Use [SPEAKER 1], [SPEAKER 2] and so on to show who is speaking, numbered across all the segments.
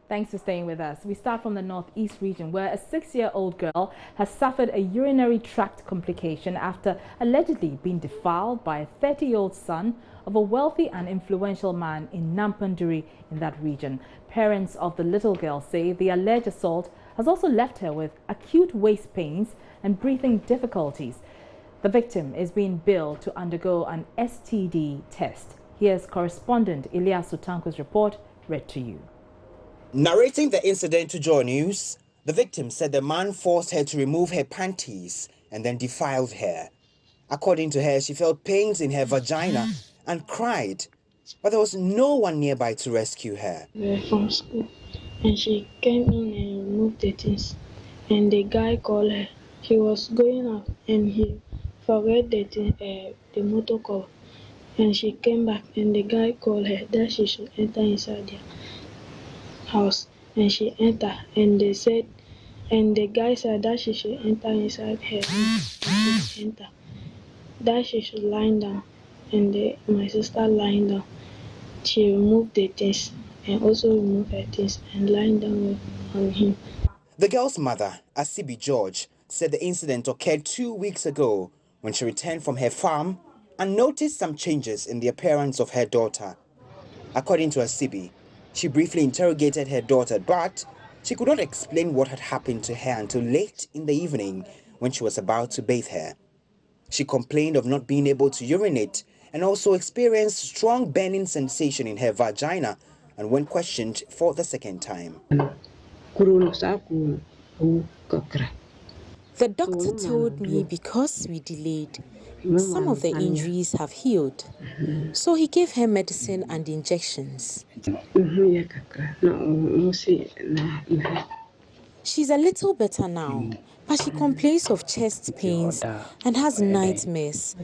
[SPEAKER 1] Thanks for staying with us. We start from the northeast region where a 6-year-old girl has suffered a urinary tract complication after allegedly being defiled by a 30-year-old son of a wealthy and influential man in Nampunduri in that region. Parents of the little girl say the alleged assault has also left her with acute waist pains and breathing difficulties. The victim is being billed to undergo an STD test. Here's correspondent Ilyasu Tanko's report read to you.
[SPEAKER 2] Narrating the incident to Joy News, the victim said the man forced her to remove her panties and then defiled her. According to her, she felt pains in her vagina and cried, but there was no one nearby to rescue her.
[SPEAKER 3] We were from school and she came in and removed the things, and the guy called her. He was going out and he forgot the motor call, and she came back and the guy called her that she should enter inside their house, and she entered, and the guy said that she should enter inside her room, and she entered, that she should lie down, and my sister lying down. She removed the things and also removed her things and lying down on him.
[SPEAKER 2] The girl's mother, Asibi George, said the incident occurred 2 weeks ago when she returned from her farm and noticed some changes in the appearance of her daughter. According to Asibi, she briefly interrogated her daughter, but she could not explain what had happened to her until late in the evening when she was about to bathe her. She complained of not being able to urinate and also experienced strong burning sensation in her vagina, and when questioned for the second time.
[SPEAKER 4] The doctor told me because we delayed, some of the injuries have healed. So he gave her medicine and injections. She's a little better now, but she complains of chest pains and has nightmares.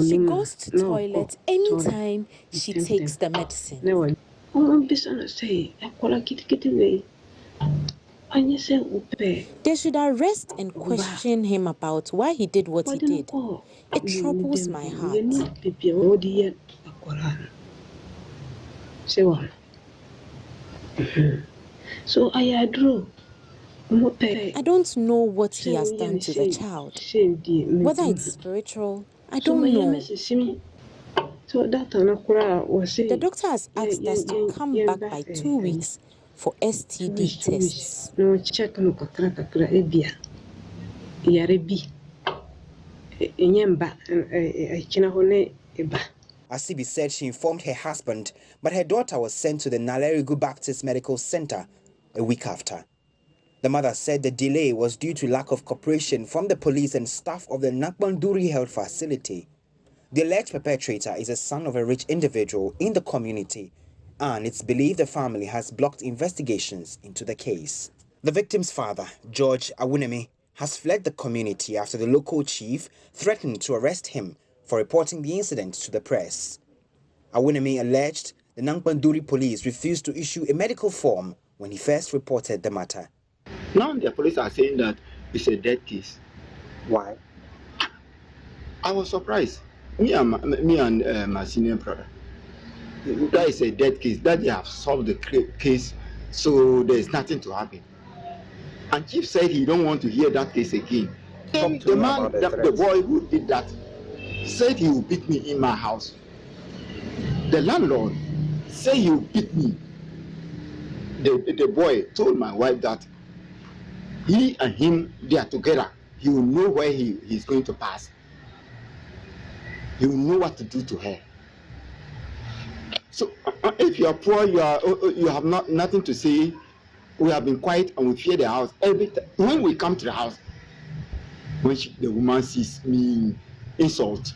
[SPEAKER 4] She goes to toilet anytime she takes the medicine. They should arrest and question him about why he did what he did. It troubles my heart.
[SPEAKER 3] So I
[SPEAKER 4] don't know what he has done to the child. Whether it's spiritual, I don't know. The doctor has asked us to come back by 2 weeks for STD tests.
[SPEAKER 2] Asibi said she informed her husband, but her daughter was sent to the Nalerigu Baptist Medical Center a week after. The mother said the delay was due to lack of cooperation from the police and staff of the Nampunduri Health Facility. The alleged perpetrator is a son of a rich individual in the community, and it's believed the family has blocked investigations into the case. The victim's father, George Awunemi, has fled the community after the local chief threatened to arrest him for reporting the incident to the press. Awunemi alleged the Nampunduri police refused to issue a medical form when he first reported the matter.
[SPEAKER 5] Now the police are saying that it's a dead case.
[SPEAKER 2] Why?
[SPEAKER 5] I was surprised. Me and my senior brother. That is a dead case. That they have solved the case, so there is nothing to happen. And Chief said he don't want to hear that case again. The man, the boy who did that, said he will beat me in my house. The landlord said he will beat me. The boy told my wife that he and him, they are together. He will know where he's going to pass. He will know what to do to her. So if you are poor, you have nothing to say. We have been quiet and we fear the house. Every time when we come to the house, when the woman sees me, insult.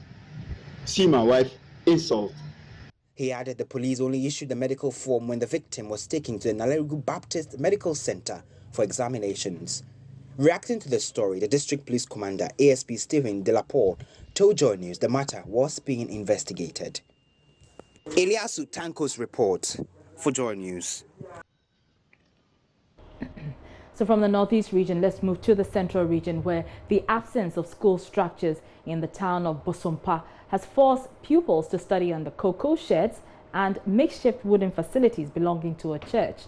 [SPEAKER 5] See my wife, insult.
[SPEAKER 2] He added the police only issued the medical form when the victim was taken to the Nalerigu Baptist Medical Center for examinations. Reacting to the story, the District Police Commander, ASP Stephen Delaporte, told Joy News the matter was being investigated. Ilyasu Tanko's report for Joy News.
[SPEAKER 1] So from the northeast region, let's move to the central region, where the absence of school structures in the town of Bosompa has forced pupils to study under cocoa sheds and makeshift wooden facilities belonging to a church.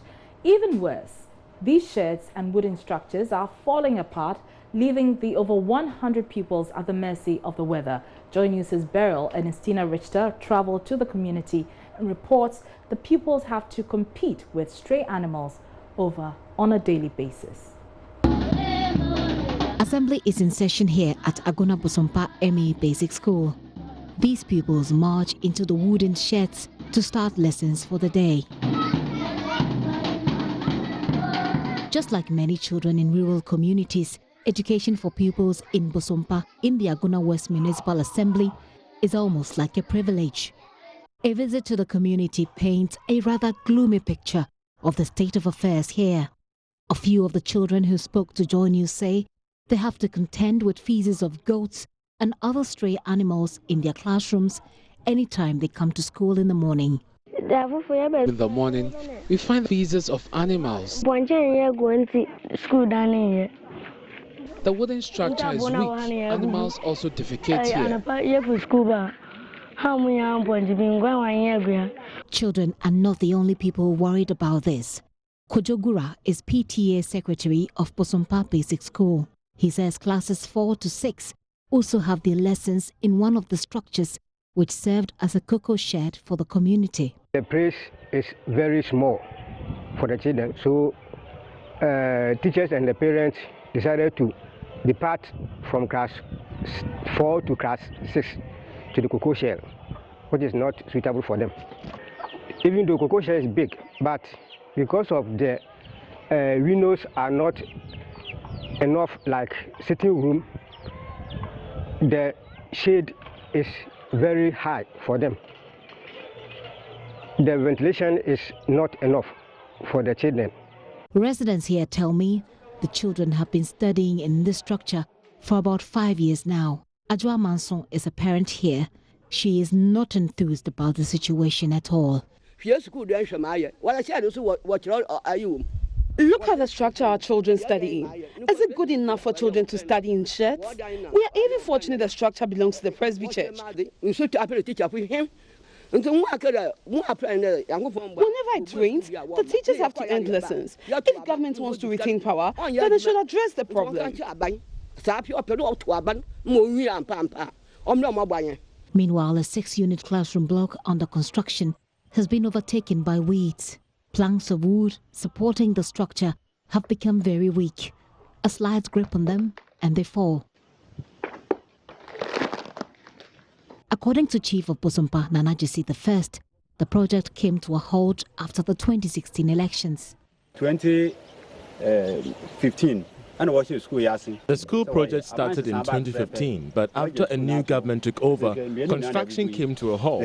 [SPEAKER 1] Even worse, these sheds and wooden structures are falling apart, leaving the over 100 pupils at the mercy of the weather. Joy News' Beryl and Estina Richter traveled to the community and reports the pupils have to compete with stray animals on a daily basis.
[SPEAKER 6] Assembly is in session here at Agona Bosompa ME Basic School. These pupils march into the wooden sheds to start lessons for the day. Just like many children in rural communities, education for pupils in Bosompa in the Agona West Municipal Assembly is almost like a privilege. A visit to the community paints a rather gloomy picture of the state of affairs here. A few of the children who spoke to Joy News say they have to contend with feces of goats and other stray animals in their classrooms anytime they come to school in the morning.
[SPEAKER 7] In the morning, we find feces of animals.
[SPEAKER 3] The
[SPEAKER 7] The wooden structure is weak. Animals also defecate here.
[SPEAKER 6] Children are not the only people worried about this. Kojogura is PTA secretary of Bosompa Basic School. He says classes 4 to 6 also have their lessons in one of the structures which served as a cocoa shed for the community.
[SPEAKER 8] The place is very small for the children, so teachers and the parents decided to depart from class 4 to class 6 to the cocoa shell, which is not suitable for them. Even though cocoa shell is big, but because of the windows are not enough like sitting room, the shade is very high for them. The ventilation is not enough for the children.
[SPEAKER 6] Residents here tell me the children have been studying in this structure for about 5 years now. Ajwa Manson is a parent here. She is not enthused about the situation at all.
[SPEAKER 9] Look at the structure our children study in. Is it good enough for children to study in sheds? We are even fortunate the structure belongs to the Presby Church. Whenever it rains, the teachers have to end lessons. If government wants to retain power, then it should address the problem.
[SPEAKER 6] Meanwhile, a 6-unit classroom block under construction has been overtaken by weeds. Planks of wood supporting the structure have become very weak. A slight grip on them and they fall. According to Chief of Bosompa, Nanajisi I, the project came to a halt after the 2016 elections.
[SPEAKER 5] 2015.
[SPEAKER 10] The school project started in 2015, but after a new government took over, construction came to a halt.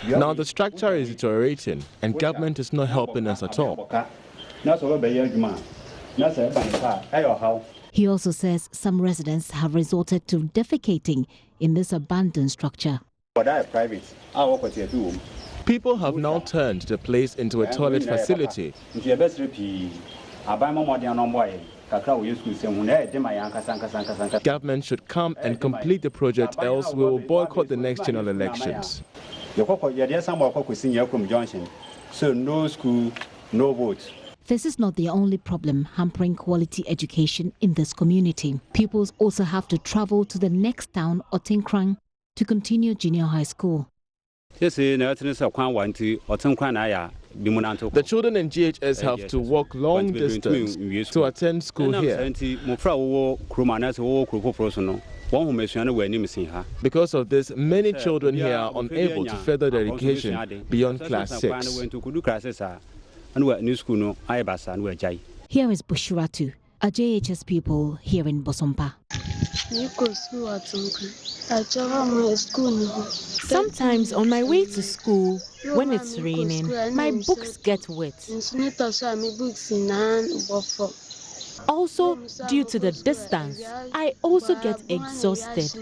[SPEAKER 10] Now the structure is deteriorating and government is not helping us at all.
[SPEAKER 6] He also says some residents have resorted to defecating in this abandoned structure.
[SPEAKER 10] People have now turned the place into a toilet facility. Government should come and complete the project, else we will boycott the next general elections.
[SPEAKER 5] So no school, no votes.
[SPEAKER 6] This is not the only problem hampering quality education in this community. Pupils also have to travel to the next town, Otinkrang, to continue junior high school.
[SPEAKER 10] The children in GHS have to walk long distance to attend school here. Because of this, many children here are unable to further their education beyond class 6.
[SPEAKER 6] Here is Bushuratu, a JHS pupil here in Bosompa.
[SPEAKER 4] Sometimes on my way to school, when it's raining, my books get wet. Also, due to the distance, I also get exhausted.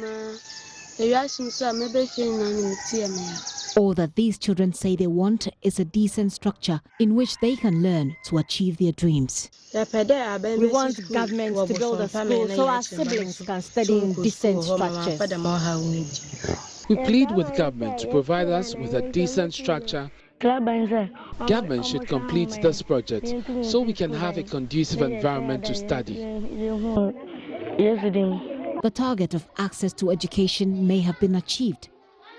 [SPEAKER 6] All that these children say they want is a decent structure in which they can learn to achieve their dreams.
[SPEAKER 11] We want government to build a school so our siblings can study in decent structures.
[SPEAKER 7] We plead with government to provide us with a decent structure. Government should complete this project so we can have a conducive environment to study.
[SPEAKER 6] The target of access to education may have been achieved,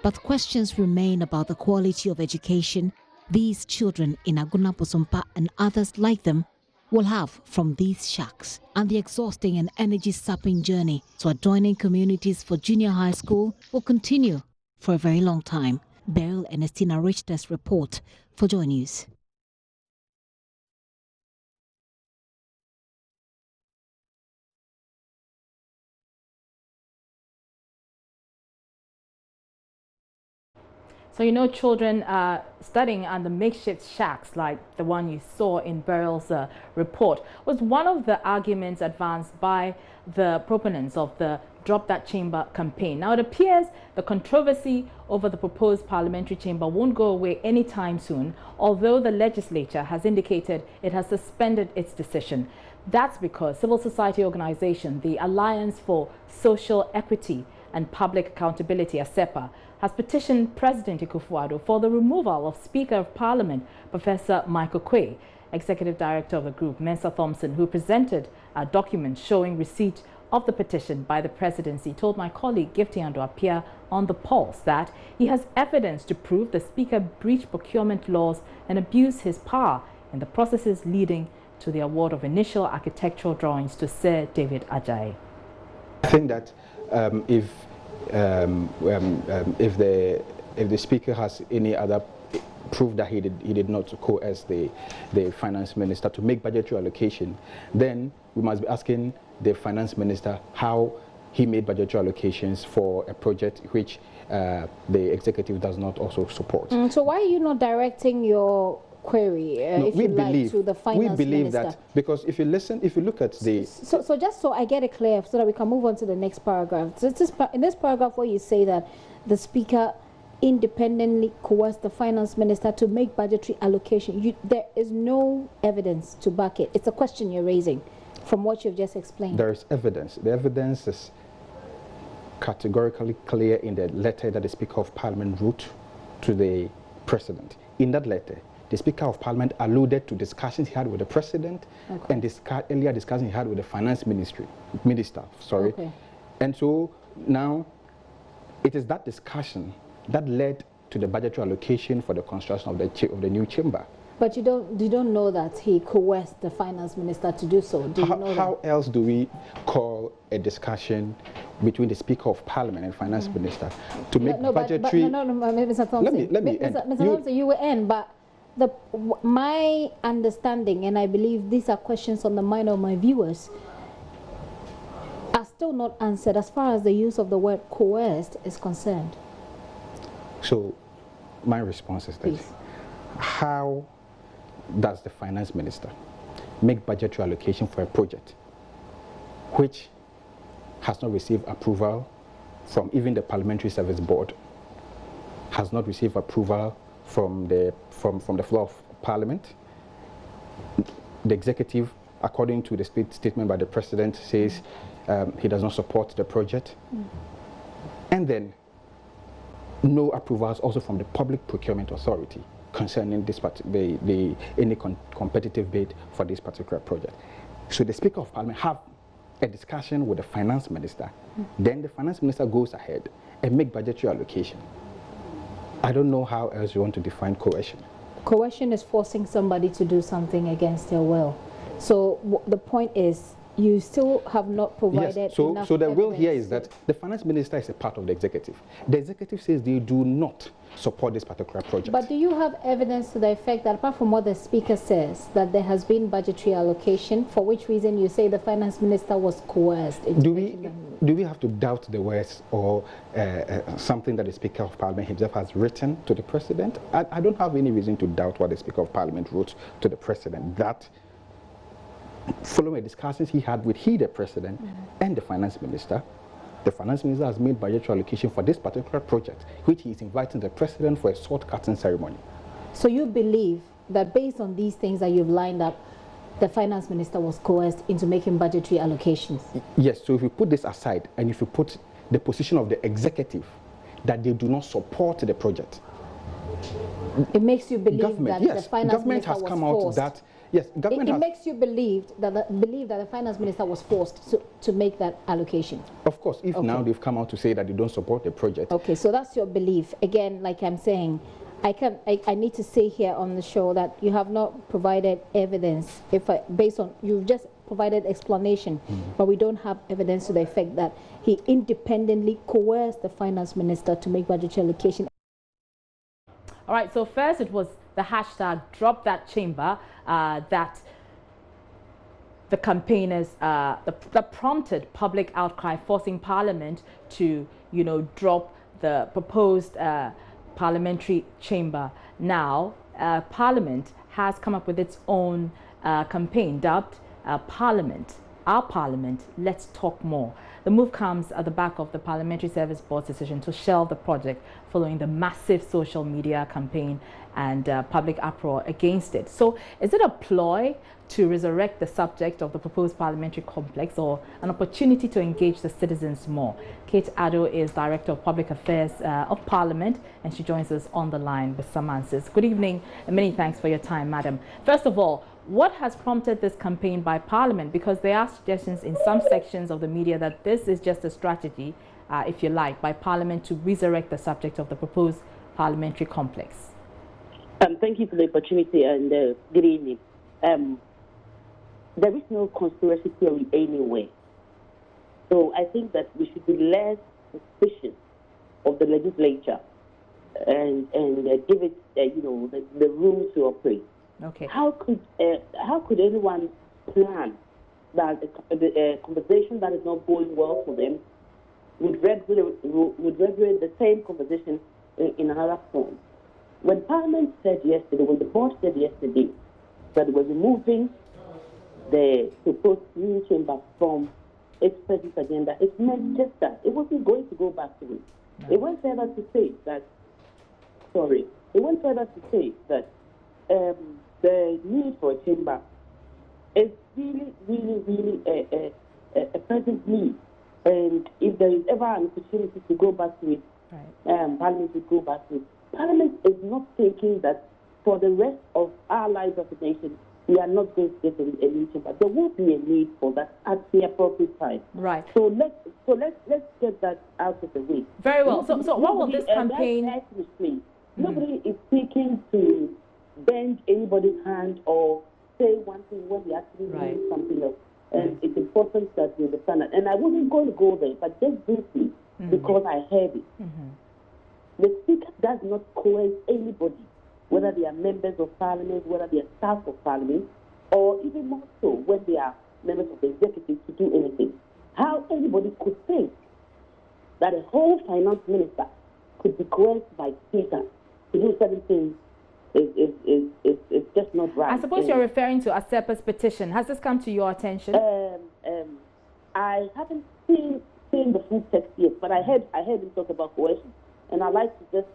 [SPEAKER 6] but questions remain about the quality of education these children in Aguna Bosompa and others like them will have from these shacks, and the exhausting and energy-sapping journey to adjoining communities for junior high school will continue for a very long time. Beryl Ernestina Richter's report for Joy News.
[SPEAKER 1] So, you know, children studying under makeshift shacks like the one you saw in Beryl's report was one of the arguments advanced by the proponents of the Drop That Chamber campaign. Now, it appears the controversy over the proposed parliamentary chamber won't go away anytime soon, although the legislature has indicated it has suspended its decision. That's because civil society organization, the Alliance for Social Equity and Public Accountability, ASEPA, has petitioned President Akufo-Addo for the removal of Speaker of Parliament, Professor Michael Quay. Executive Director of the group, Mensa Thompson, who presented a document showing receipt of the petition by the presidency, told my colleague Gifty Ando-Apia on The Pulse that he has evidence to prove the Speaker breached procurement laws and abused his power in the processes leading to the award of initial architectural drawings to Sir David Ajayi.
[SPEAKER 12] I think that if the Speaker has any other proof that he did not coerce the Finance Minister to make budgetary allocation, then we must be asking the Finance Minister how he made budgetary allocations for a project which the executive does not also support.
[SPEAKER 11] So why are you not directing your query, to the Finance Minister?
[SPEAKER 12] That because if you look at the...
[SPEAKER 11] So just so I get it clear, so that we can move on to the next paragraph. So in this paragraph where you say that the Speaker independently coerced the Finance Minister to make budgetary allocation, there is no evidence to back it. It's a question you're raising from what you've just explained.
[SPEAKER 12] There is evidence. The evidence is categorically clear in the letter that the Speaker of Parliament wrote to the President. In that letter, the Speaker of Parliament alluded to discussions he had with the President and earlier discussions he had with the Finance Minister. And so now it is that discussion that led to the budgetary allocation for the construction of the new chamber.
[SPEAKER 11] But you don't know that he coerced the Finance Minister to do so.
[SPEAKER 12] How else do we call a discussion between the Speaker of Parliament and Finance Minister to make budgetary...
[SPEAKER 11] Mr. Thompson.
[SPEAKER 12] Let me end.
[SPEAKER 11] Mr. Thompson, you will end, but my understanding, and I believe these are questions on the mind of my viewers, are still not answered as far as the use of the word coerced is concerned.
[SPEAKER 12] So my response is this. How does the Finance Minister make budgetary allocation for a project which has not received approval from even the Parliamentary Service Board, has not received approval from the floor of Parliament? The executive, according to the statement by the President, says he does not support the project. And then no approvals also from the Public Procurement Authority concerning this any competitive bid for this particular project. So the Speaker of Parliament have a discussion with the Finance Minister. Then the Finance Minister goes ahead and make budgetary allocation. I don't know how else you want to define coercion.
[SPEAKER 11] Coercion is forcing somebody to do something against their will. So the point is, you still have not provided enough
[SPEAKER 12] So the will here
[SPEAKER 11] evidence.
[SPEAKER 12] is that the Finance Minister is a part of the executive. The executive says they do not support this particular project.
[SPEAKER 11] But do you have evidence to the effect that, apart from what the Speaker says, that there has been budgetary allocation, for which reason you say the Finance Minister was coerced?
[SPEAKER 12] Do we have to doubt the words or something that the Speaker of Parliament himself has written to the President? I don't have any reason to doubt what the Speaker of Parliament wrote to the President, that following discussions he had with the President and the Finance Minister, The finance minister has made budgetary allocation for this particular project, which he is inviting the president for a sword cutting ceremony.
[SPEAKER 11] So you believe that based on these things that you've lined up, the finance minister was coerced into making budgetary allocations?
[SPEAKER 12] Yes, so if you put this aside and if you put the position of the executive that they do not support the project,
[SPEAKER 11] it makes you believe that the finance
[SPEAKER 12] government
[SPEAKER 11] minister
[SPEAKER 12] has
[SPEAKER 11] was
[SPEAKER 12] come
[SPEAKER 11] forced.
[SPEAKER 12] out that yes, government
[SPEAKER 11] it makes you believe that the finance minister was forced to make that allocation.
[SPEAKER 12] Of course, if now they've come out to say that they don't support the project.
[SPEAKER 11] Okay, so that's your belief. Again, like I'm saying, I need to say here on the show that you have not provided evidence. Based on you've just provided explanation, but we don't have evidence to the effect that he independently coerced the finance minister to make budgetary allocation.
[SPEAKER 1] All right, so first it was the hashtag Drop That Chamber that the campaigners that prompted public outcry, forcing Parliament to, drop the proposed parliamentary chamber. Now, Parliament has come up with its own campaign dubbed Parliament, Our Parliament, Let's Talk More. The move comes at the back of the Parliamentary Service Board's decision to shelve the project following the massive social media campaign and public uproar against it. So is it a ploy to resurrect the subject of the proposed parliamentary complex or an opportunity to engage the citizens more? Kate Addo is Director of Public Affairs of Parliament, and she joins us on the line with some answers. Good evening and many thanks for your time, madam. First of all, what has prompted this campaign by Parliament? Because there are suggestions in some sections of the media that this is just a strategy, if you like, by Parliament to resurrect the subject of the proposed parliamentary complex.
[SPEAKER 13] Thank you for the opportunity and good evening. There is no conspiracy theory anywhere. So I think that we should be less suspicious of the legislature and give it, the room to operate.
[SPEAKER 1] Okay.
[SPEAKER 13] How could anyone plan that a conversation that is not going well for them would regulate the same conversation in another form? When Parliament said yesterday, when the board said yesterday that it was removing the proposed new chamber from its present agenda, it meant just that. It wasn't going to go back to it. No. It went further to say that, the need for a chamber is really, really, really a present need. And if there is ever an opportunity to go back to it, Parliament will go back to it. Parliament is not thinking that for the rest of our lives as a nation, we are not going to get a new chamber. There will be a need for that at the appropriate time.
[SPEAKER 1] Right.
[SPEAKER 13] So let's get that out of the way.
[SPEAKER 1] Very well. So what will this campaign?
[SPEAKER 13] Nobody is seeking to bend anybody's hand or say one thing when they actually mean something else. And it's important that we understand that. And I wasn't going to go there, but just briefly, because I heard it. The Speaker does not coerce anybody, whether they are members of Parliament, whether they are staff of Parliament, or even more so when they are members of the executive to do anything. How anybody could think that a whole finance minister could be coerced by Speaker to do certain things is just not right.
[SPEAKER 1] I suppose you're referring to Asepa's petition. Has this come to your attention?
[SPEAKER 13] I haven't seen the full text yet, but I heard him talk about coercion. And I'd like to just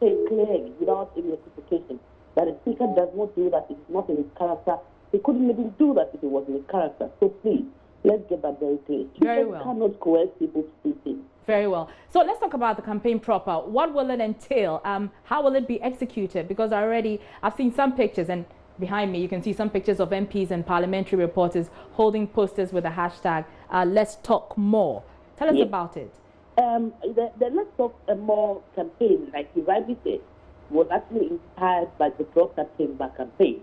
[SPEAKER 13] say clearly, without any equivocation, that a speaker does not do that. It's not in his character. He couldn't even do that if it was in his character. So please, let's get that very clear.
[SPEAKER 1] Very well.
[SPEAKER 13] People cannot coerce people to do things.
[SPEAKER 1] Very well. So let's talk about the campaign proper. What will it entail? How will it be executed? Because I've seen some pictures, and behind me you can see some pictures of MPs and parliamentary reporters holding posters with the hashtag Let's Talk More. Tell us about it.
[SPEAKER 13] The Let's Talk More campaign, like you rightly said, was actually inspired by the Drop That Chamber campaign.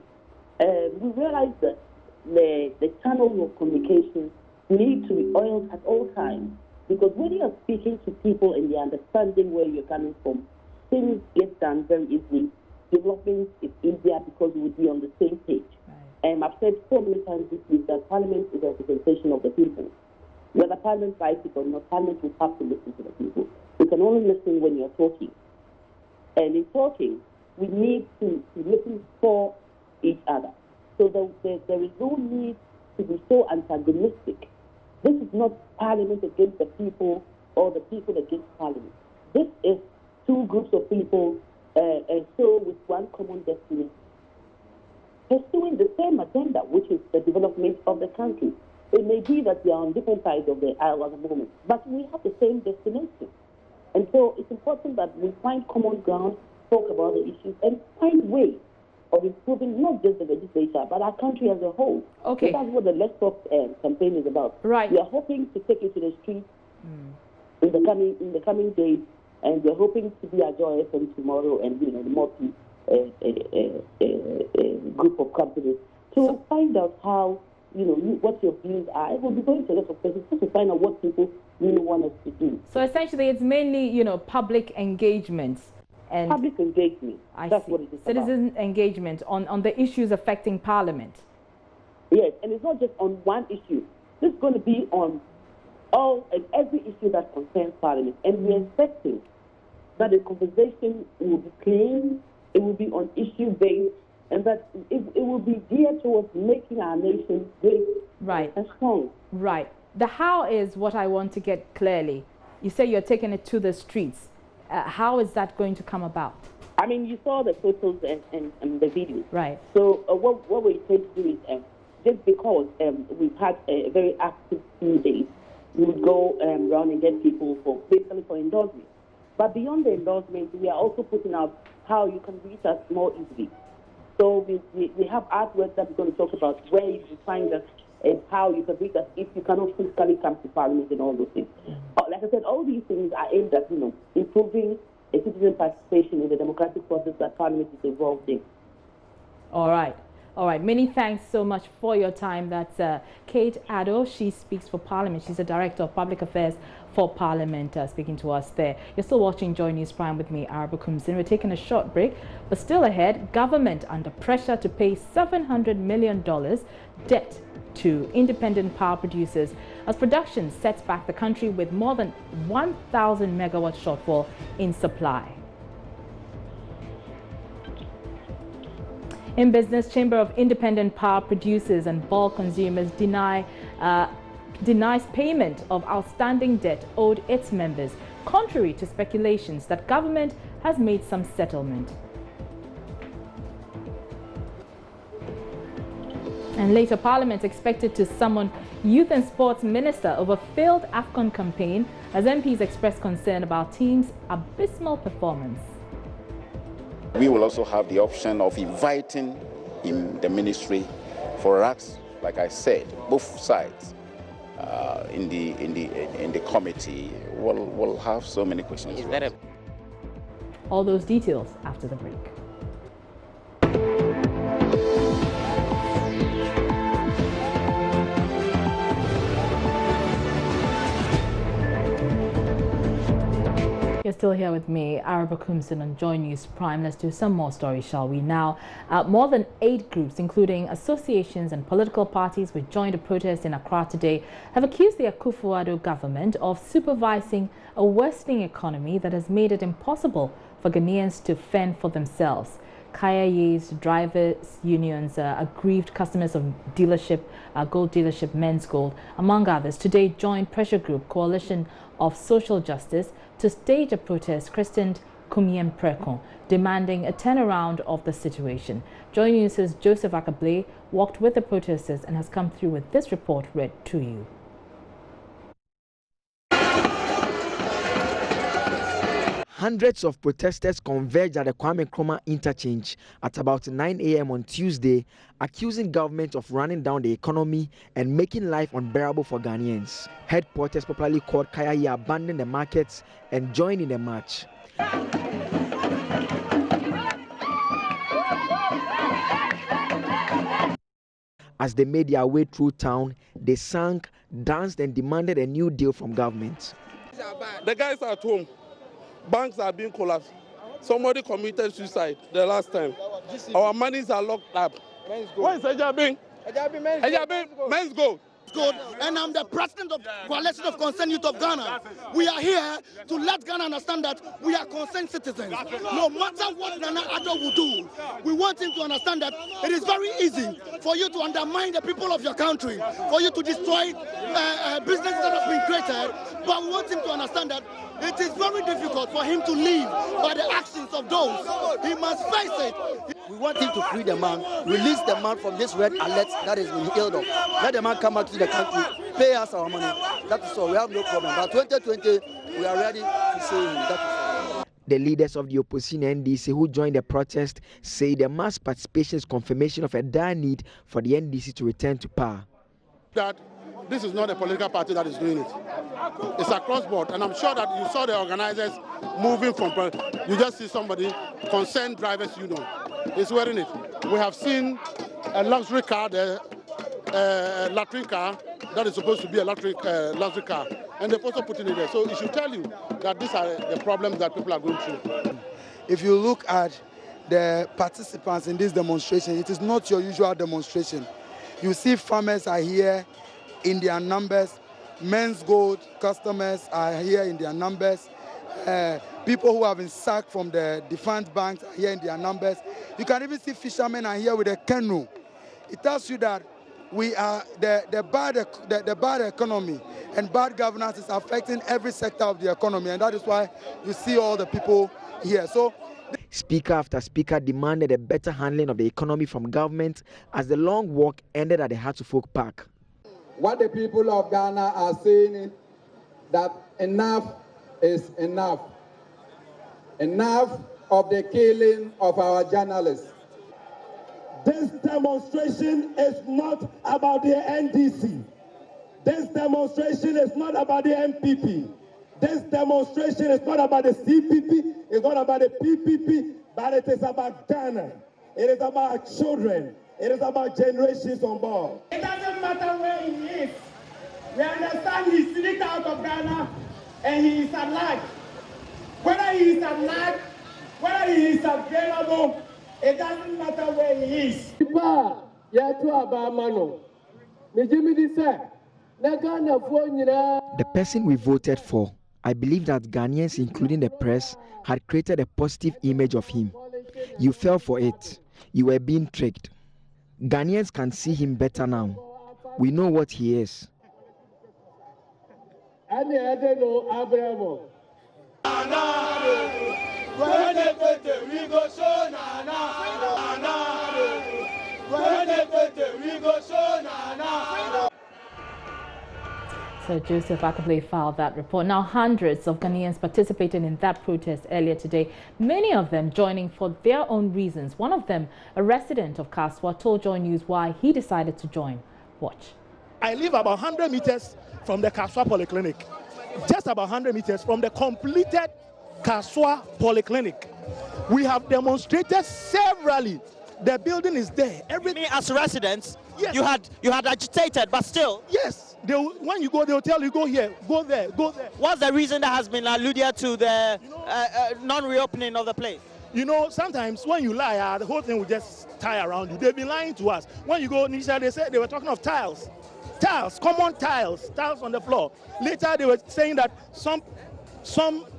[SPEAKER 13] We realized that the channel of communication need to be oiled at all times, because when you are speaking to people and they are understanding where you're coming from, things get done very easily. Development is easier because we would be on the same page. And I've said so many times this week that Parliament is a representation of the people. Whether Parliament likes it or not, Parliament will have to listen to the people. We can only listen when you're talking. And in talking, we need to listen for each other. So there is no need to be so antagonistic. This is not Parliament against the people or the people against Parliament. This is two groups of people, and so with one common destiny, pursuing the same agenda, which is the development of the country. It may be that we are on different sides of the aisle at the moment, but we have the same destination. And so it's important that we find common ground, talk about the issues, and find ways of improving not just the legislature, but our country as a whole.
[SPEAKER 1] Okay.
[SPEAKER 13] So that's what the Let's Talk campaign is about.
[SPEAKER 1] Right.
[SPEAKER 13] We are hoping to take it to the streets in the coming days, and we're hoping to be at Joy FM tomorrow, and the multi group of companies to find out how what your views are. It will be going to a lot of places just to find out what people really want us to do.
[SPEAKER 1] So essentially, it's mainly public engagement. And
[SPEAKER 13] public engagement. That's what it is.
[SPEAKER 1] Citizen engagement on the issues affecting Parliament.
[SPEAKER 13] Yes, and it's not just on one issue. This is going to be on all and every issue that concerns Parliament. And we're expecting that the conversation will be clean, it will be on issue-based, and that it will be geared towards making our nation great and strong.
[SPEAKER 1] Right. The how is what I want to get clearly. You say you're taking it to the streets. How is that going to come about?
[SPEAKER 13] I mean, you saw the photos and the videos.
[SPEAKER 1] Right.
[SPEAKER 13] So what we tend to do is just because we've had a very active few days, we would go around and get people basically for endorsement. But beyond the endorsement, we are also putting out how you can reach us more easily. So we have artwork that we're going to talk about where you can find us and how you can reach us if you cannot physically come to Parliament and all those things. Like I said, all these things are aimed at improving a citizen participation in the democratic process that Parliament is involved in.
[SPEAKER 1] All right. All right. Many thanks so much for your time. That's Kate Addo. She speaks for Parliament. She's the Director of Public Affairs for Parliament, speaking to us there. You're still watching Joy News Prime with me, Araba Kumsin. We're taking a short break, but still ahead, government under pressure to pay $700 million debt to independent power producers as production sets back the country with more than 1,000 megawatt shortfall in supply. In business, Chamber of Independent Power Producers and Bulk Consumers denies payment of outstanding debt owed its members, contrary to speculations that government has made some settlement. And later, Parliament expected to summon Youth and Sports Minister over failed AFCON campaign as MPs expressed concern about team's abysmal performance.
[SPEAKER 14] We will also have the option of inviting in the ministry for us, like I said, both sides in the committee will have so many questions.
[SPEAKER 1] All those details after the break. You're still here with me, Araba Kumsin on Joy News Prime. Let's do some more stories, shall we? Now, more than 8 groups, including associations and political parties which joined a protest in Accra today, have accused the Akufo-Addo government of supervising a worsening economy that has made it impossible for Ghanaians to fend for themselves. Kaya's drivers' unions, aggrieved customers of dealership, gold dealership Men's Gold, among others, today joined pressure group Coalition of Social Justice to stage a protest christened Kumiem Prekon, demanding a turnaround of the situation. Joy News' Joseph Akable walked with the protesters and has come through with this report read to you.
[SPEAKER 15] Hundreds of protesters converged at the Kwame Nkrumah interchange at about 9 a.m. on Tuesday, accusing government of running down the economy and making life unbearable for Ghanaians. Headquarters, popularly called Kaya, abandoned the markets and joined in the march. As they made their way through town, they sang, danced and demanded a new deal from government.
[SPEAKER 16] The guys are at home. Banks are being collapsed. Somebody committed suicide the last time. Our monies are locked up. What is Ejabin? Ejabin, Men's Gold.
[SPEAKER 17] Good, and I'm the president of Coalition of Concerned Youth of Ghana. We are here to let Ghana understand that we are concerned citizens. No matter what Nana Addo will do, we want him to understand that it is very easy for you to undermine the people of your country, for you to destroy businesses that have been created, but we want him to understand that it is very difficult for him to live by the actions of those. He must face it.
[SPEAKER 18] We want him to free the man, release the man from this red alert that has been held up. Let the man come back to the country, pay us our money. That is all. We have no problem. But 2020, we are ready to see him. That is all.
[SPEAKER 15] The leaders of the opposition NDC who joined the protest say the mass participation is confirmation of a dire need for the NDC to return to power.
[SPEAKER 16] That this is not a political party that is doing it. It's across board, and I'm sure that you saw the organizers moving from. You just see somebody, concerned drivers union, is wearing it. We have seen a luxury car, the latrine car, that is supposed to be a luxury car, and they've also put it in there. So it should tell you that these are the problems that people are going through.
[SPEAKER 19] If you look at the participants in this demonstration, it is not your usual demonstration. You see farmers are here in their numbers, men's gold customers are here in their numbers, people who have been sacked from the defunct banks are here in their numbers. You can even see fishermen are here with a canoe. It tells you that we are the bad economy and bad governance is affecting every sector of the economy, and that is why you see all the people here. So,
[SPEAKER 15] speaker after speaker demanded a better handling of the economy from government as the long walk ended at the Hatfield Park.
[SPEAKER 20] What the people of Ghana are saying is that enough is enough. Enough of the killing of our journalists.
[SPEAKER 21] This demonstration is not about the NDC. This demonstration is not about the MPP. This demonstration is not about the CPP, it's not about the PPP, but it is about Ghana. It is about our children. It is about generations on board. It doesn't matter where he is. We understand he's sitting out of Ghana and he is alive. Whether he is alive, whether he is available, it doesn't matter where he is.
[SPEAKER 15] The person we voted for, I believe that Ghanaians, including the press, had created a positive image of him. You fell for it. You were being tricked. Ghanaians can see him better now. We know what he is.
[SPEAKER 1] So Joseph Akable filed that report. Now, hundreds of Ghanaians participated in that protest earlier today, many of them joining for their own reasons. One of them, a resident of Kaswa, told Joy News why he decided to join. Watch.
[SPEAKER 22] I live about 100 meters from the Kaswa Polyclinic, just about 100 meters from the completed Kaswa Polyclinic. We have demonstrated severally. The building is there.
[SPEAKER 23] Everything as residents,
[SPEAKER 22] yes.
[SPEAKER 23] You had agitated, but still.
[SPEAKER 22] Yes. When you go, they'll tell you, go here, go there, go there.
[SPEAKER 23] What's the reason that has been alluded to the non-reopening of the place?
[SPEAKER 22] You know, sometimes when you lie, the whole thing will just tie around you. They've been lying to us. When you go, initially they said they were talking of tiles, common tiles on the floor. Later they were saying that some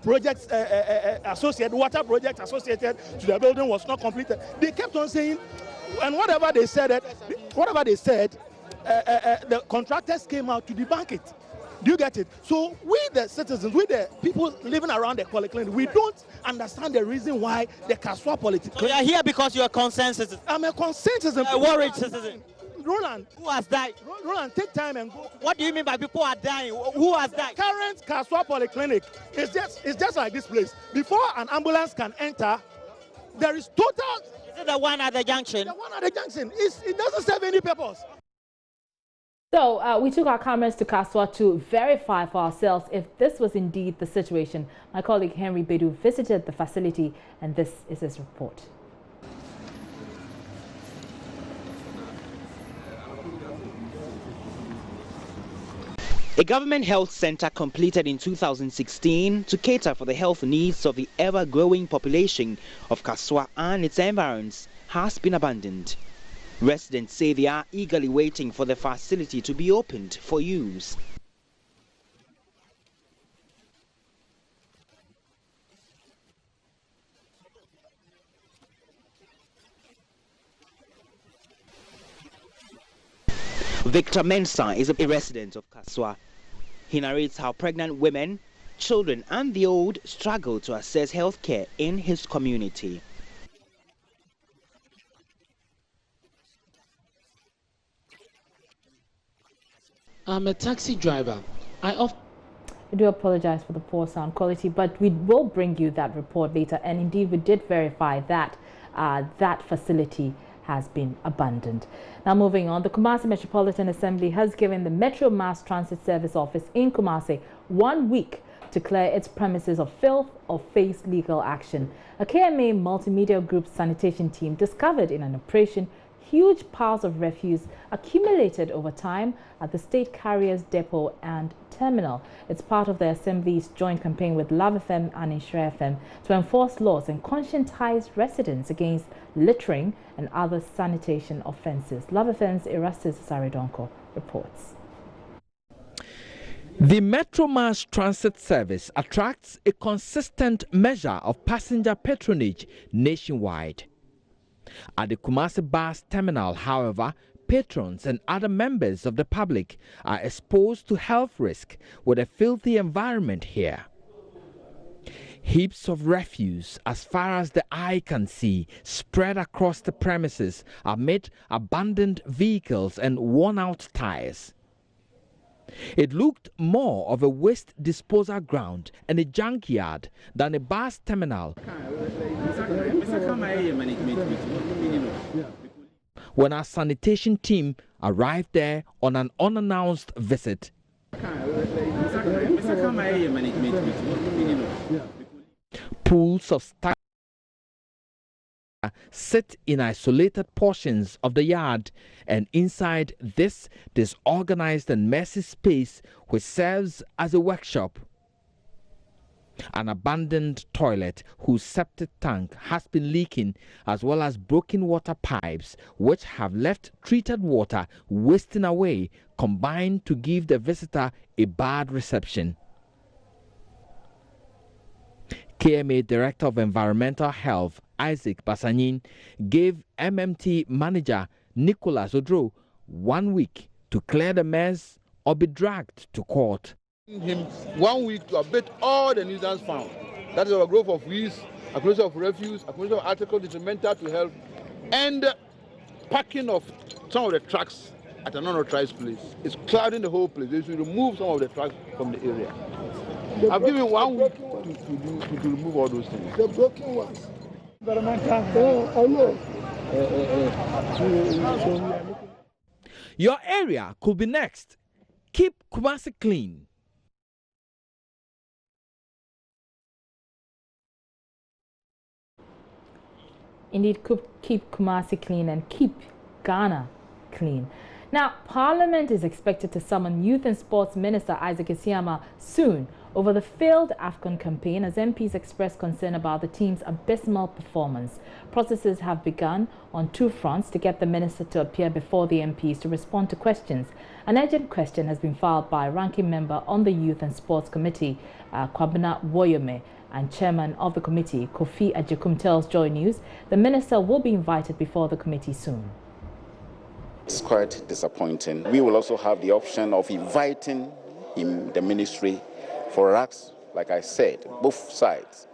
[SPEAKER 22] projects associated, water projects associated to the building was not completed. They kept on saying, and whatever they said, the contractors came out to debunk it. Do you get it? So we, the citizens, we, the people living around the polyclinic, we don't understand the reason why the Kaswa polyclinic.
[SPEAKER 23] So you are here because you're a concerned citizen.
[SPEAKER 22] I'm a concerned citizen.
[SPEAKER 23] A worried citizen.
[SPEAKER 22] Roland.
[SPEAKER 23] Who has died?
[SPEAKER 22] Roland, take time and go.
[SPEAKER 23] What do you mean by people are dying? Who has died?
[SPEAKER 22] Current Kaswa Polyclinic is just like this place. Before an ambulance can enter, there is total.
[SPEAKER 23] Is it the one at the junction?
[SPEAKER 22] The one at the junction. It doesn't serve any purpose.
[SPEAKER 1] So we took our cameras to Kaswa to verify for ourselves if this was indeed the situation. My colleague Henry Bedu visited the facility, and this is his report.
[SPEAKER 2] A government health center completed in 2016 to cater for the health needs of the ever-growing population of Kaswa and its environs has been abandoned. Residents say they are eagerly waiting for the facility to be opened for use. Victor Mensah is a resident of Kaswa. He narrates how pregnant women, children and the old struggle to access health care in his community.
[SPEAKER 7] I'm a taxi driver. I
[SPEAKER 1] do apologize for the poor sound quality, but we will bring you that report later. And indeed, we did verify that that facility has been abandoned. Now moving on, the Kumasi Metropolitan Assembly has given the Metro Mass Transit Service Office in Kumasi 1 week to clear its premises of filth or face legal action. A KMA multimedia group sanitation team discovered in an operation huge piles of refuse accumulated over time at the state carrier's depot and terminal. It's part of the Assembly's joint campaign with Love FM and Insure FM to enforce laws and conscientize residents against littering and other sanitation offences. Love FM's Erastus Saridonko reports.
[SPEAKER 3] The Metro Mass Transit Service attracts a consistent measure of passenger patronage nationwide. At the Kumasi bus terminal, however, patrons and other members of the public are exposed to health risk with a filthy environment here. Heaps of refuse as far as the eye can see spread across the premises amid abandoned vehicles and worn-out tires. It looked more of a waste disposal ground and a junkyard than a bus terminal. When our sanitation team arrived there on an unannounced visit, pools of stagnant sit in isolated portions of the yard, and inside this disorganized and messy space, which serves as a workshop, an abandoned toilet whose septic tank has been leaking, as well as broken water pipes which have left treated water wasting away, combined to give the visitor a bad reception. KMA Director of Environmental Health Isaac Basanyin gave MMT manager Nicholas Odro 1 week to clear the mess or be dragged to court.
[SPEAKER 8] Him 1 week to abate all the nuisance found. That is our growth of weeds, accumulation of refuse, accumulation of articles detrimental to health, and packing of some of the trucks at an unauthorized place. It's clouding the whole place. They should remove some of the trucks from the area. I've given 1 week to remove all those things.
[SPEAKER 21] The broken ones. I know.
[SPEAKER 3] Your area could be next. Keep Kumasi clean.
[SPEAKER 1] Indeed, keep Kumasi clean and keep Ghana clean. Now, Parliament is expected to summon Youth and Sports Minister Isaac Isiama soon over the failed AFCON campaign as MPs express concern about the team's abysmal performance. Processes have begun on two fronts to get the minister to appear before the MPs to respond to questions. An urgent question has been filed by a ranking member on the Youth and Sports Committee, Kwabena Woyome, and chairman of the committee, Kofi Ajekum, tells Joy News the minister will be invited before the committee soon.
[SPEAKER 14] It's quite disappointing. We will also have the option of inviting him, the ministry, for us, like I said, both sides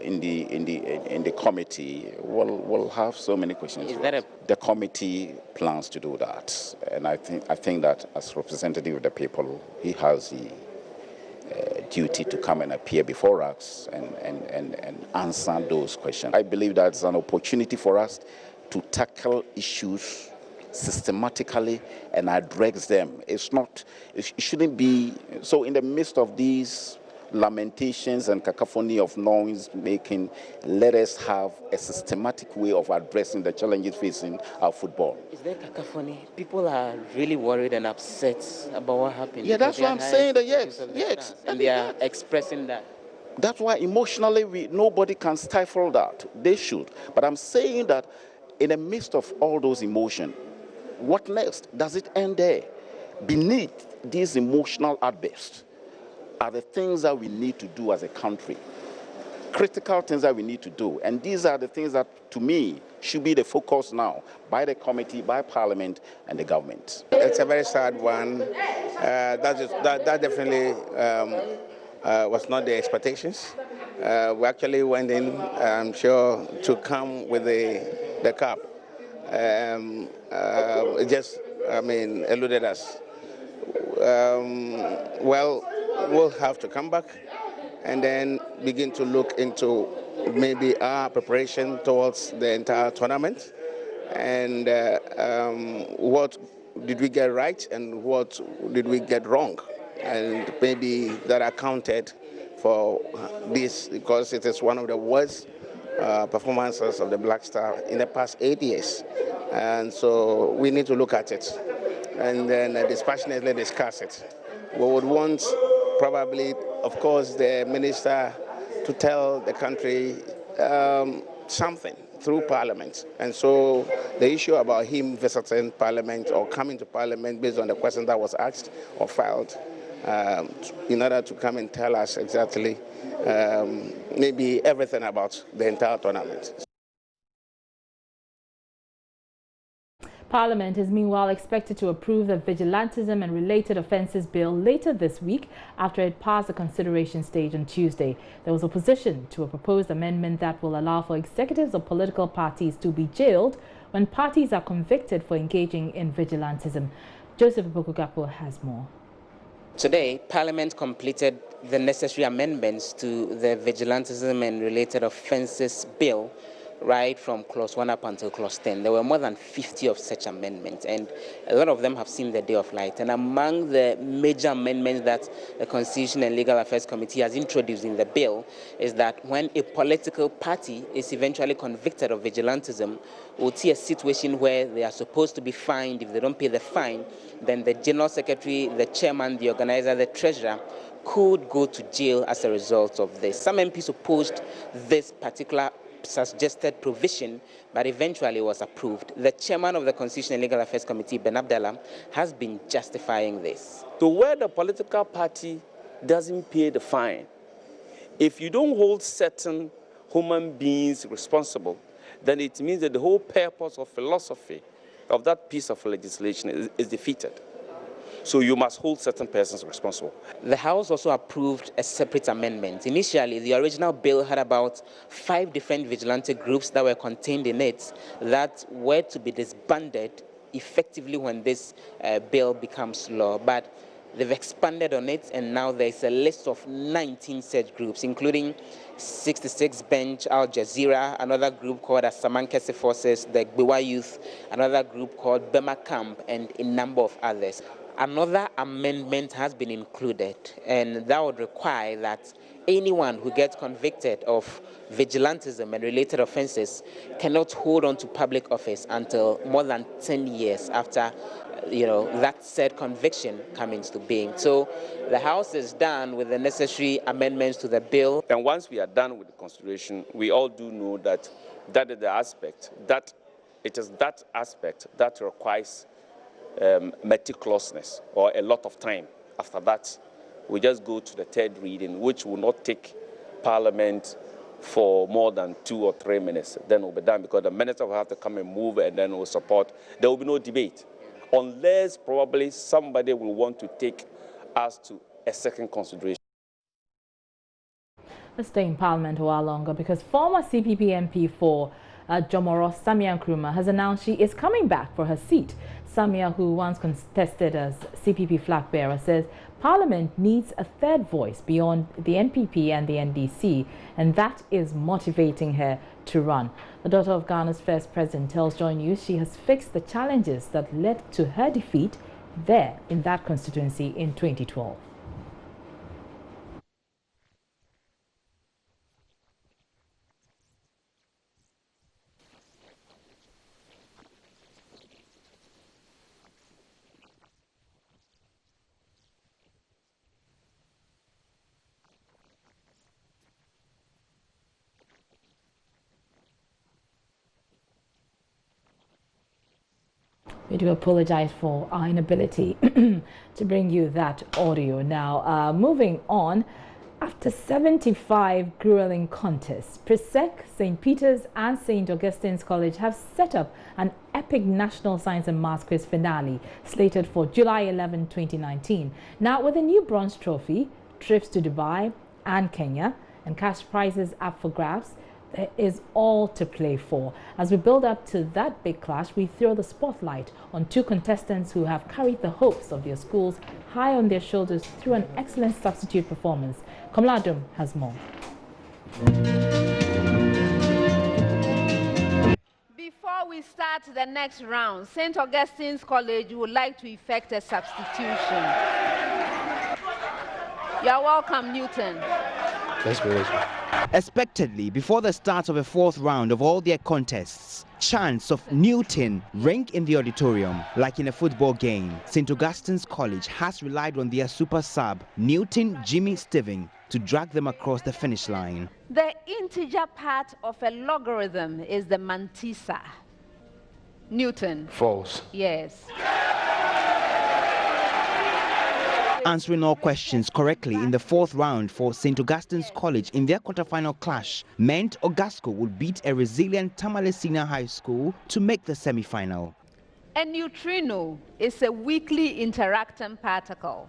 [SPEAKER 14] in the committee will have so many questions. The committee plans to do that, and I think that as representative of the people, he has the duty to come and appear before us and answer those questions. I believe that's an opportunity for us to tackle issues systematically and address them. It shouldn't be so in the midst of these lamentations and cacophony of noise making. Let us have a systematic way of addressing the challenges facing our football.
[SPEAKER 9] Is there cacophony? People are really worried and upset about what happened.
[SPEAKER 14] Yeah, that's what I'm saying. That yes,
[SPEAKER 9] and they are expressing that.
[SPEAKER 14] That's why emotionally nobody can stifle that. They should. But I'm saying that in the midst of all those emotions, what next? Does it end there? Beneath these emotional outbursts are the things that we need to do as a country, critical things that we need to do. And these are the things that, to me, should be the focus now by the committee, by Parliament, and the government.
[SPEAKER 4] It's a very sad one. That definitely was not the expectations. We actually went in, I'm sure, to come with the cup. It just, eluded us. Well, we'll have to come back and then begin to look into maybe our preparation towards the entire tournament and what did we get right and what did we get wrong, and maybe that accounted for this, because it is one of the worst performances of the Black Star in the past 8 years, and so we need to look at it and then dispassionately discuss it. We would want probably, of course, the minister to tell the country something through Parliament. And so the issue about him visiting Parliament or coming to Parliament based on the question that was asked or filed in order to come and tell us exactly maybe everything about the entire tournament.
[SPEAKER 1] Parliament is meanwhile expected to approve the Vigilantism and Related Offences Bill later this week after it passed the consideration stage on Tuesday. There was opposition to a proposed amendment that will allow for executives of political parties to be jailed when parties are convicted for engaging in vigilantism. Joseph Bokugapo has more.
[SPEAKER 9] Today, Parliament completed the necessary amendments to the Vigilantism and Related Offences Bill, right from Clause 1 up until Clause 10. There were more than 50 of such amendments, and a lot of them have seen the day of light. And among the major amendments that the Constitution and Legal Affairs Committee has introduced in the bill is that when a political party is eventually convicted of vigilantism, we'll see a situation where they are supposed to be fined. If they don't pay the fine, then the General Secretary, the Chairman, the Organizer, the Treasurer could go to jail as a result of this. Some MPs opposed this particular suggested provision, but eventually was approved. The chairman of the Constitutional and Legal Affairs Committee, Ben Abdallah, has been justifying this.
[SPEAKER 5] So where the political party doesn't pay the fine, if you don't hold certain human beings responsible, then it means that the whole purpose or philosophy of that piece of legislation is defeated. So you must hold certain persons responsible.
[SPEAKER 9] The House also approved a separate amendment. Initially, the original bill had about 5 different vigilante groups that were contained in it that were to be disbanded effectively when this bill becomes law. But they've expanded on it, and now there's a list of 19 such groups, including 66 Bench, Al Jazeera, another group called Asamankese Forces, the Gbewa Youth, another group called Bema Camp, and a number of others. Another amendment has been included, and that would require that anyone who gets convicted of vigilantism and related offenses cannot hold on to public office until more than 10 years after that said conviction comes into being. So the House is done with the necessary amendments to the bill.
[SPEAKER 5] And once we are done with the consideration, we all do know that that is the aspect, that it is that aspect that requires meticulousness or a lot of time. After that, we just go to the third reading, which will not take Parliament for more than 2 or 3 minutes. Then we'll be done, because the minister will have to come and move, and then we'll support. There will be no debate, unless probably somebody will want to take us to a second consideration.
[SPEAKER 1] Let's stay in Parliament a while longer, because former CPP MP for Jomoro, Samia Nkrumah, has announced she is coming back for her seat. Samia, who once contested as CPP flag bearer, says Parliament needs a third voice beyond the NPP and the NDC, and that is motivating her to run. The daughter of Ghana's first president tells Joy News she has fixed the challenges that led to her defeat there in that constituency in 2012. We do apologize for our inability to bring you that audio. Now, moving on, after 75 grueling contests, Presec, St. Peter's and St. Augustine's College have set up an epic National Science and Maths Quiz finale slated for July 11, 2019. Now, with a new bronze trophy, trips to Dubai and Kenya, and cash prizes up for grabs, there is all to play for. As we build up to that big clash, we throw the spotlight on two contestants who have carried the hopes of their schools high on their shoulders through an excellent substitute performance. Kamladum has more.
[SPEAKER 6] Before we start the next round, St. Augustine's College would like to effect a substitution. You're welcome, Newton.
[SPEAKER 2] Expectedly, before the start of the fourth round of all their contests, chants of Newton ring in the auditorium. Like in a football game, St. Augustine's College has relied on their super sub, Newton Jimmy Steven, to drag them across the finish line.
[SPEAKER 6] The integer part of a logarithm is the mantissa. Newton.
[SPEAKER 2] False.
[SPEAKER 6] Yes.
[SPEAKER 2] Answering all questions correctly in the fourth round for St. Augustine's College in their quarterfinal clash meant Ogasco would beat a resilient Tamale Senior High School to make the semi-final.
[SPEAKER 6] A neutrino is a weakly interacting particle.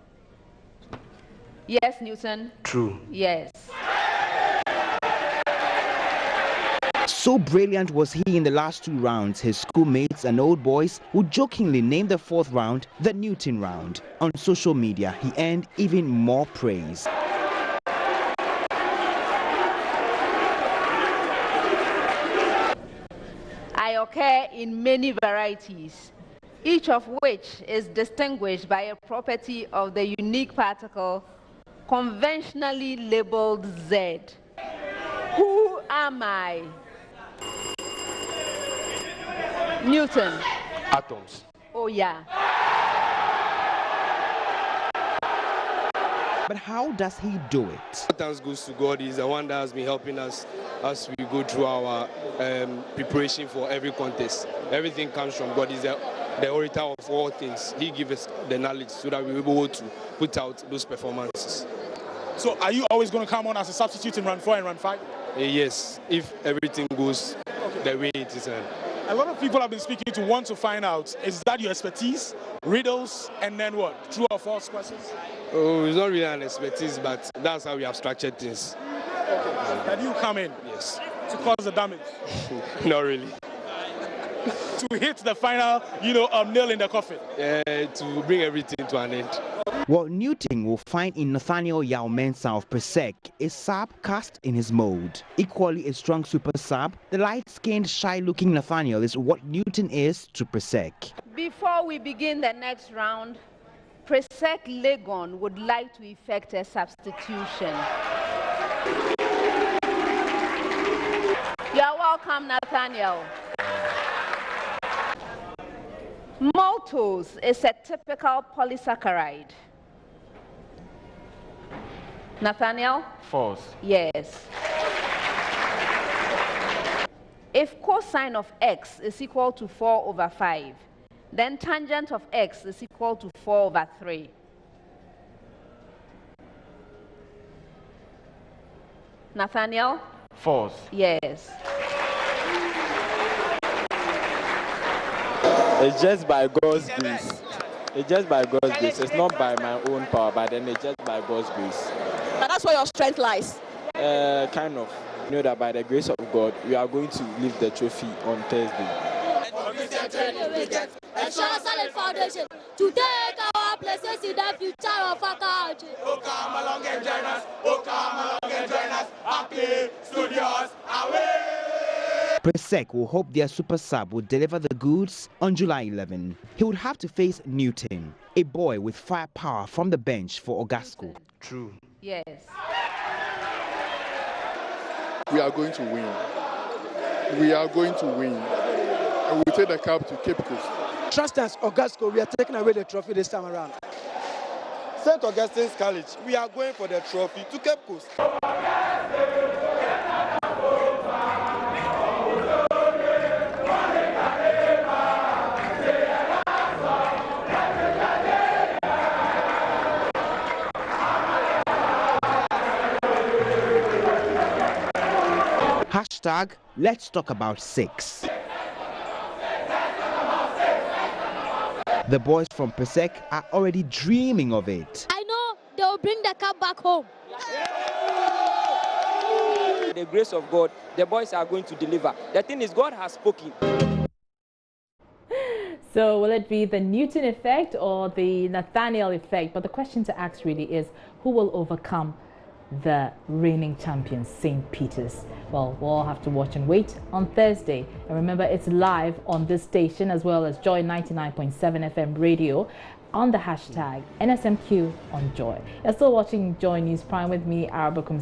[SPEAKER 6] Yes, Newton?
[SPEAKER 2] True.
[SPEAKER 6] Yes.
[SPEAKER 2] So brilliant was he in the last two rounds, his schoolmates and old boys would jokingly name the fourth round the Newton round. On social media, he earned even more praise.
[SPEAKER 6] I occur in many varieties, each of which is distinguished by a property of the unique particle conventionally labeled Z. Who am I? Newton.
[SPEAKER 10] Atoms.
[SPEAKER 6] Oh, yeah.
[SPEAKER 2] But how does he do it?
[SPEAKER 10] Thanks goes to God. He's the one that has been helping us as we go through our preparation for every contest. Everything comes from God. He's the orator of all things. He gives us the knowledge so that we're able to put out those performances.
[SPEAKER 12] So are you always going to come on as a substitute in round 4 and round 5?
[SPEAKER 10] Yes, if everything goes the way it is.
[SPEAKER 12] A lot of people have been speaking to want to find out, is that your expertise, riddles, and then what? True or false questions?
[SPEAKER 10] Oh, it's not really an expertise, but that's how we have structured things.
[SPEAKER 12] Okay. Can you come in?
[SPEAKER 10] Yes.
[SPEAKER 12] To cause the damage?
[SPEAKER 10] Not really.
[SPEAKER 12] To hit the final, nail in the coffin?
[SPEAKER 10] To bring everything to an end.
[SPEAKER 2] What Newton will find in Nathaniel Yao Mensah of Presec is sub cast in his mold. Equally a strong super sub, the light-skinned, shy-looking Nathaniel is what Newton is to Presec.
[SPEAKER 6] Before we begin the next round, Presec Legon would like to effect a substitution. You're welcome, Nathaniel. Maltose is a typical polysaccharide. Nathaniel?
[SPEAKER 10] False.
[SPEAKER 6] Yes. If cosine of x is equal to 4/5, then tangent of x is equal to 4/3. Nathaniel?
[SPEAKER 10] False.
[SPEAKER 6] Yes.
[SPEAKER 10] It's just by God's grace. It's just by God's grace. It's not by my own power, but then it's just by God's grace.
[SPEAKER 24] But that's where your strength lies.
[SPEAKER 10] Kind of. You know that by the grace of God, we are going to lift the trophy on Thursday.
[SPEAKER 25] A solid foundation to take our places in the future of our country. Oh, come along and join us. Oh, come along and join us. Happy Studios away.
[SPEAKER 2] Presec will hope their super sub will deliver the goods on July 11. He would have to face Newton, a boy with firepower from the bench for Ogasco.
[SPEAKER 10] True.
[SPEAKER 6] Yes.
[SPEAKER 8] We are going to win. We are going to win. And we'll take the cup to Cape Coast.
[SPEAKER 18] Trust us, Ogasco, we are taking away the trophy this time around.
[SPEAKER 26] St. Augustine's College, we are going for the trophy to Cape Coast.
[SPEAKER 2] Hashtag Let's Talk About 6. The boys from Pesek are already dreaming of it.
[SPEAKER 25] I know they'll bring the cup back home.
[SPEAKER 11] The grace of God, the boys are going to deliver. The thing is, God has spoken.
[SPEAKER 1] So will it be the Newton effect or the Nathaniel effect? But the question to ask really is, who will overcome the reigning champions, St. Peter's? Well, we'll all have to watch and wait on Thursday. And remember, it's live on this station as well as Joy 99.7 FM radio on the hashtag NSMQ on Joy. You're still watching Joy News Prime with me, Arabakum.